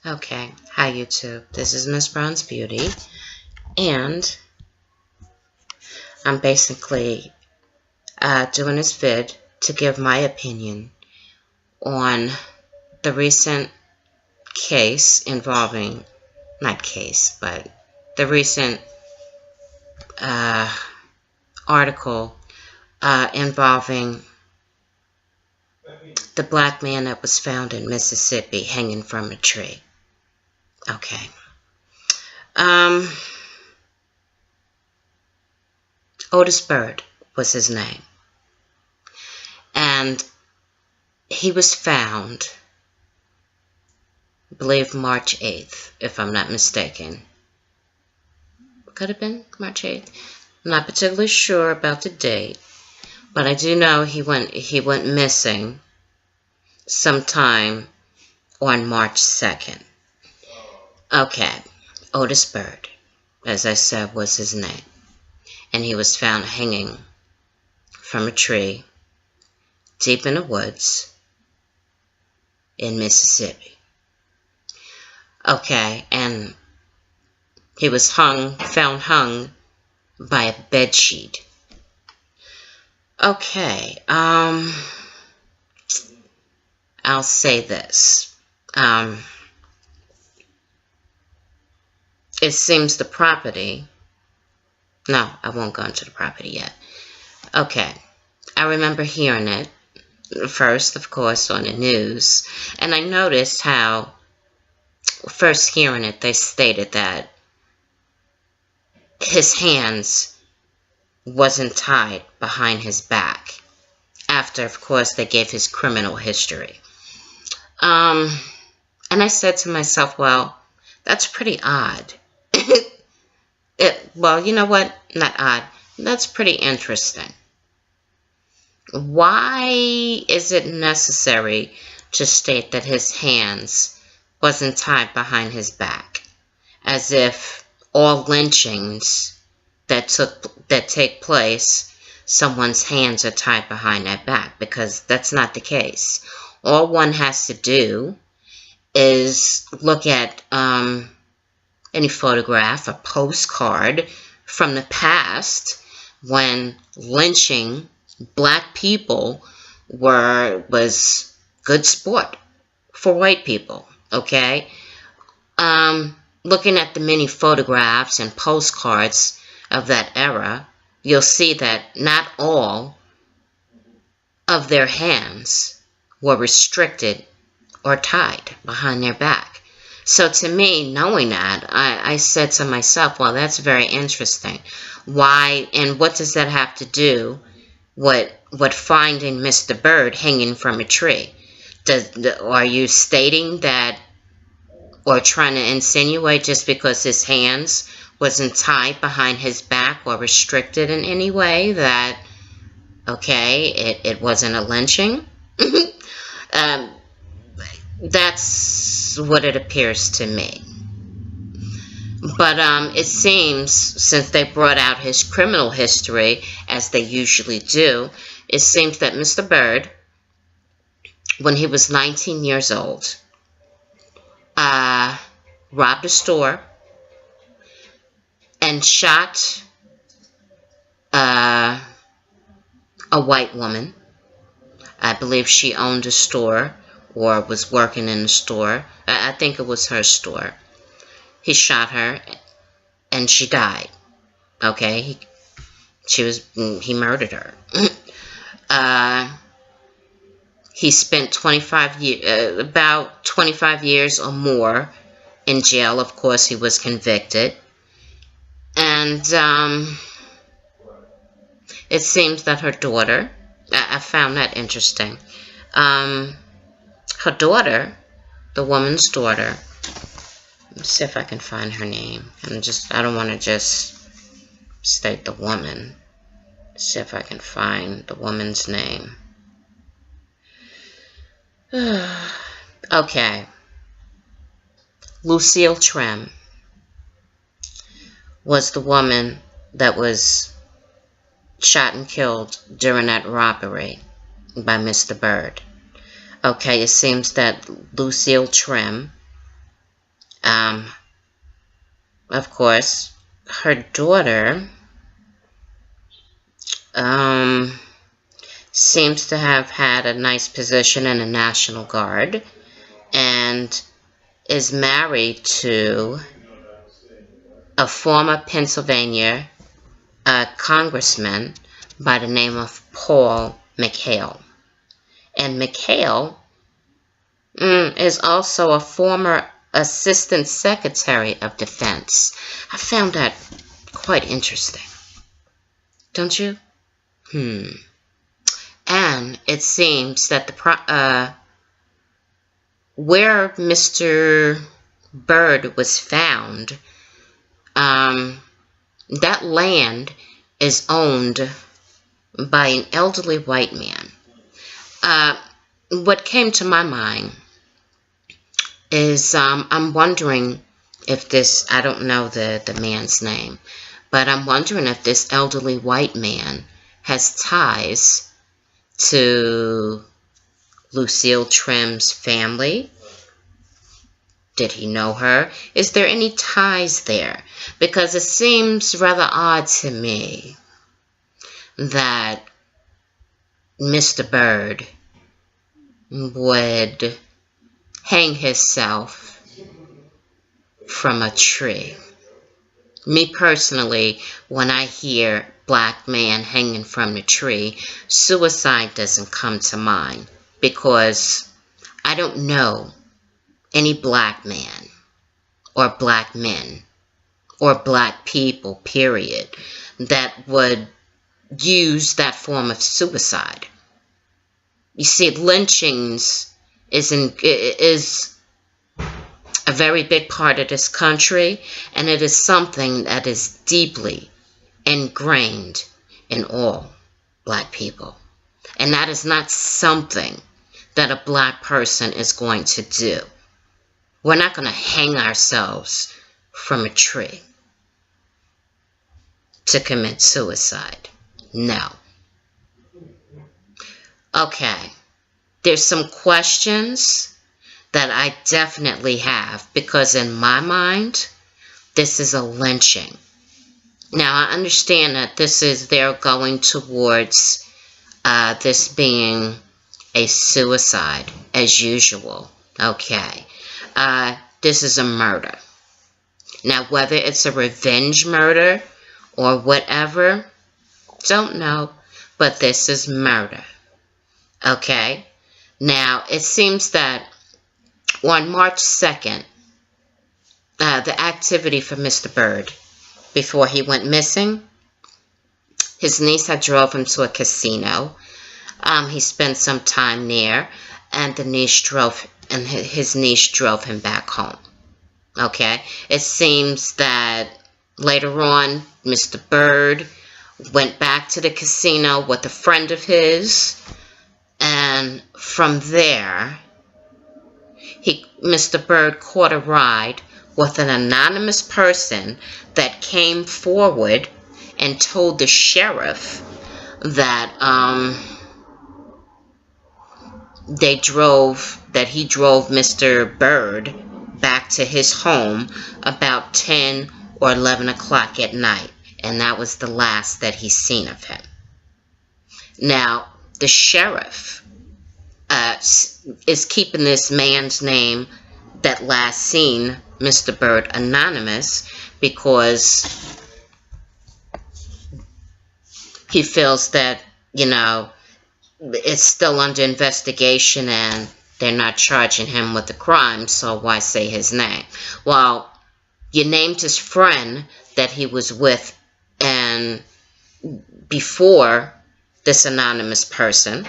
Okay, hi YouTube. This is Miss Brown's Beauty, and I'm basically doing this vid to give my opinion on the recent case involving, not case, but the recent article involving the black man that was found in Mississippi hanging from a tree. Okay. Otis Byrd was his name. And he was found, I believe, March 8th, if I'm not mistaken. Could have been March 8th. I'm not particularly sure about the date, but I do know he went missing sometime on March 2nd. Okay, Otis Byrd, as I said, was his name. And he was found hanging from a tree deep in the woods in Mississippi. Okay, and he was found hung by a bed sheet. Okay, I'll say this. It seems the property... No, I won't go into the property yet. Okay, I remember hearing it first, of course, on the news. And I noticed how, first hearing it, they stated that his hands wasn't tied behind his back. After, of course, they gave his criminal history. And I said to myself, well, that's pretty odd. Well, you know what? Not odd. That's pretty interesting. Why is it necessary to state that his hands wasn't tied behind his back? As if all lynchings that take place, someone's hands are tied behind their back, because that's not the case. All one has to do is look at any photograph, a postcard from the past when lynching black people was good sport for white people, okay? Looking at the many photographs and postcards of that era, you'll see that not all of their hands were restricted or tied behind their back. So to me, knowing that, I said to myself, well, that's very interesting. Why, and what does that have to do with finding Mr. Byrd hanging from a tree? Are you stating that, or trying to insinuate, just because his hands wasn't tied behind his back or restricted in any way, that, okay, it wasn't a lynching? That's what it appears to me. But it seems, since they brought out his criminal history, as they usually do, it seems that Mr. Byrd, when he was 19 years old, robbed a store and shot a white woman. I believe she owned a store or was working in the store. I think it was her store. He shot her and she died. Okay, he murdered her. He spent about 25 years or more in jail. Of course, he was convicted. And it seems that her daughter, I found that interesting. Her daughter, the woman's daughter, let's see if I can find her name. I don't want to just state the woman. Let's see if I can find the woman's name. Okay. Lucille Trim was the woman that was shot and killed during that robbery by Mr. Byrd. Okay, it seems that Lucille Trim Um, of course, her daughter seems to have had a nice position in the National Guard and is married to a former Pennsylvania congressman by the name of Paul McHale. And McHale is also a former Assistant Secretary of Defense. I found that quite interesting. Don't you? And it seems that where Mr. Byrd was found, that land is owned by an elderly white man. What came to my mind is I'm wondering if this, I don't know the man's name, but I'm wondering if this elderly white man has ties to Lucille Trim's family. Did he know her? Is there any ties there? Because it seems rather odd to me that Mr. Byrd would hang himself from a tree. Me personally, when I hear black man hanging from the tree, suicide doesn't come to mind because I don't know any black man or black men or black people, period, that would use that form of suicide. You see, lynchings is a very big part of this country, and it is something that is deeply ingrained in all black people. And that is not something that a black person is going to do. We're not going to hang ourselves from a tree to commit suicide. No. Okay. There's some questions that I definitely have because in my mind, this is a lynching. Now, I understand that they're going towards this being a suicide as usual. Okay. This is a murder. Now, whether it's a revenge murder or whatever, don't know, but this is murder. Okay? Now, it seems that on March 2nd, the activity for Mr. Byrd, before he went missing, his niece had drove him to a casino. He spent some time there, and his niece drove him back home. Okay? It seems that later on, Mr. Byrd went back to the casino with a friend of his, and from there, Mr. Byrd caught a ride with an anonymous person that came forward and told the sheriff that he drove Mr. Byrd back to his home about 10 or 11 o'clock at night, and that was the last that he's seen of him. Now, the sheriff is keeping this man's name that last seen Mr. Byrd anonymous because he feels that, it's still under investigation and they're not charging him with the crime, so why say his name? Well, you named his friend that he was with and before this anonymous person,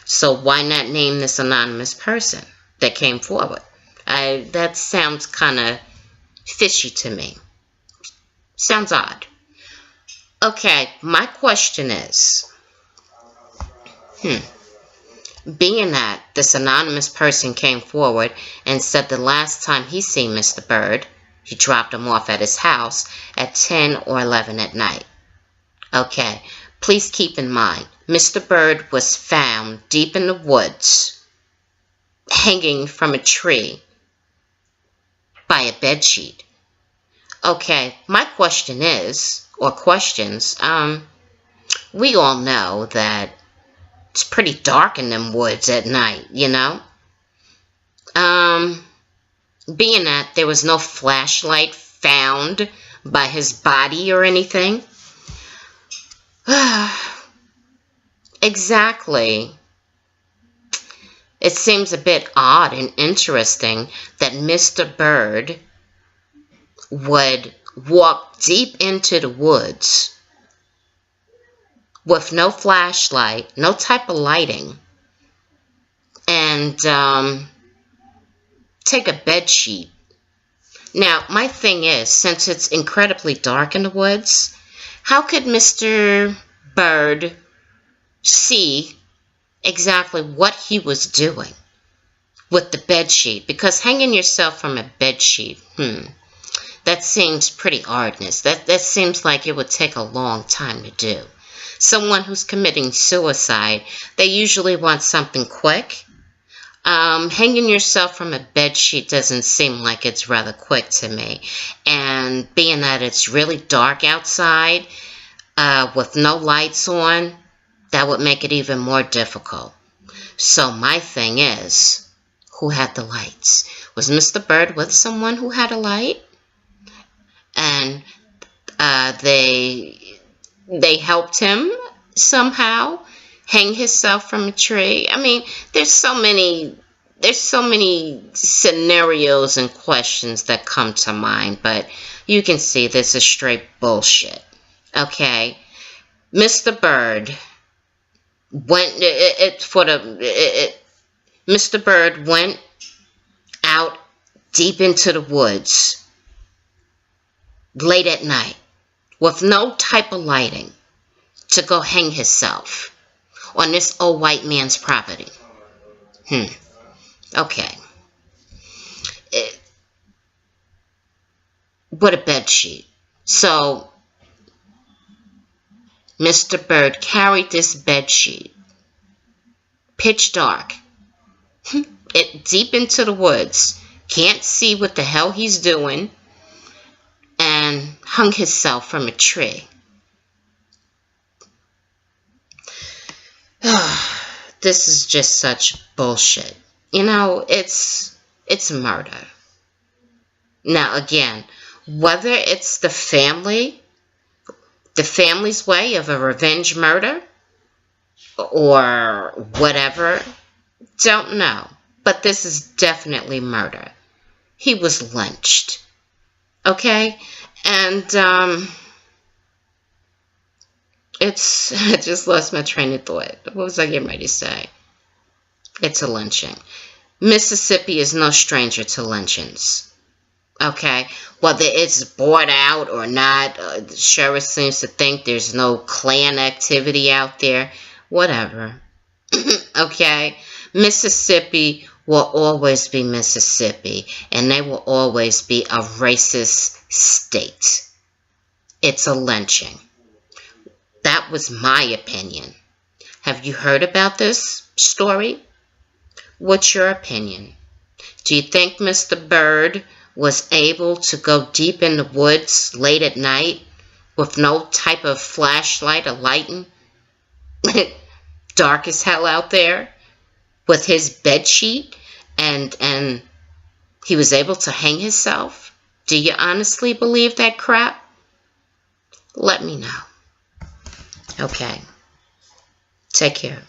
so why not name this anonymous person that came forward? That sounds kind of fishy to me. Sounds odd. Okay, my question is, being that this anonymous person came forward and said the last time he seen Mr. Byrd, he dropped him off at his house at 10 or 11 at night. Okay, please keep in mind, Mr. Byrd was found deep in the woods, hanging from a tree by a bedsheet. Okay, my question is, or questions, we all know that it's pretty dark in them woods at night, you know? Being that there was no flashlight found by his body or anything. Exactly. It seems a bit odd and interesting that Mr. Byrd would walk deep into the woods with no flashlight, no type of lighting, and take a bed sheet. Now, my thing is, since it's incredibly dark in the woods, how could Mr. Byrd see exactly what he was doing with the bed sheet? Because hanging yourself from a bed sheet, that seems pretty arduous. That seems like it would take a long time to do. Someone who's committing suicide, they usually want something quick. Hanging yourself from a bed sheet doesn't seem like it's rather quick to me. And being that it's really dark outside, with no lights on, that would make it even more difficult. So my thing is, who had the lights? Was Mr. Byrd with someone who had a light? And they helped him somehow hang himself from a tree. I mean, there's so many scenarios and questions that come to mind, but you can see this is straight bullshit. Okay, Mr. Byrd Mr. Byrd went out deep into the woods late at night with no type of lighting to go hang himself on this old white man's property. Okay. What a bed sheet. So Mr. Byrd carried this bed sheet, pitch dark, deep into the woods, can't see what the hell he's doing, and hung himself from a tree. This is just such bullshit. You know, it's murder. Now again, whether it's the family's way of a revenge murder or whatever, don't know. But this is definitely murder. He was lynched. Okay? And I just lost my train of thought. What was I getting ready to say? It's a lynching. Mississippi is no stranger to lynchings. Okay? Whether it's bought out or not, the sheriff seems to think there's no Klan activity out there. Whatever. Okay? Mississippi will always be Mississippi, and they will always be a racist state. It's a lynching. That was my opinion. Have you heard about this story? What's your opinion? Do you think Mr. Byrd was able to go deep in the woods late at night with no type of flashlight or lighting? Dark as hell out there with his bed sheet, and he was able to hang himself? Do you honestly believe that crap? Let me know. Okay. Take care.